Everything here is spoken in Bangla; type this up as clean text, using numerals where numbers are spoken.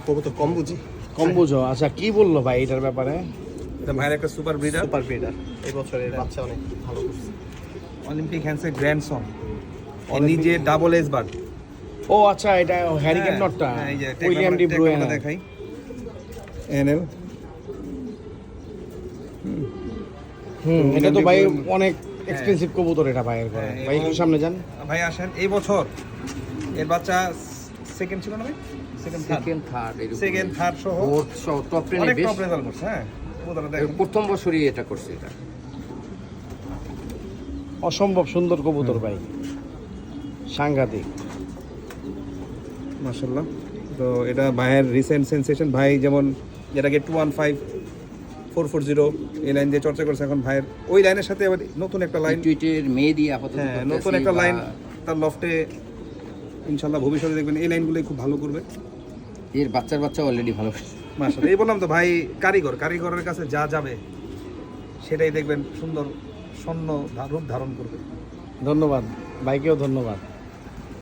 কবুতর কম্বুজো। আচ্ছা কি বললো ভাই এটার ব্যাপারে? এটা ভাইয়ের একটা সুপার ব্রিডার, এই বছরের বাচ্চা অনেক ভালো করছে। অলিম্পিক হ্যান্ডসের গ্র্যান্ডসন, নিজে ডাবল এস বার্ড। ও আচ্ছা, এটা হ্যারিকেন নটটা, এই যে উইলিয়াম ডি ব্রুয়েন দেখাই, এনএল। এটা তো ভাই অনেক এক্সপেন্সিভ কবুতর এটা ভাইয়ের ঘরে। ভাই একটু সামনে যান ভাই, আসেন। এই বছর এর বাচ্চা সেকেন্ড ছিল না ভাই? সেকেন্ড থার্ড সহ টপ টেনে অনেক বেশ টপ রেজাল্ট করছে। হ্যাঁ, কবুতরটা দেখেন। প্রথম বছরই এটা করছে। এটা অসম্ভব সুন্দর কবুতর ভাই, সাংঘাতিক মাশাআল্লাহ। তো এটা ভাইয়ের রিসেন্ট সেন্সেশন। ভাই যেমন যেটাকে 215 440 এই লাইন দিয়ে চর্চা করছে, এখন ভাইয়ের ওই লাইনের সাথে আবার নতুন একটা লাইন, টুইটের মেয়ে দিয়ে আপাতত হ্যাঁ নতুন একটা লাইন তার লফটে ইনশাআল্লাহ ভবিষ্যতে দেখবেন এই লাইনগুলোই খুব ভালো করবে। এর বাচ্চা অলরেডি ভালো। মাশাআল্লাহ। এই বললাম তো ভাই, কারিগরের কাছে যা যাবে সেটাই দেখবেন সুন্দর স্বর্ণ রূপ ধারণ করবে। ধন্যবাদ ভাইকেও ধন্যবাদ।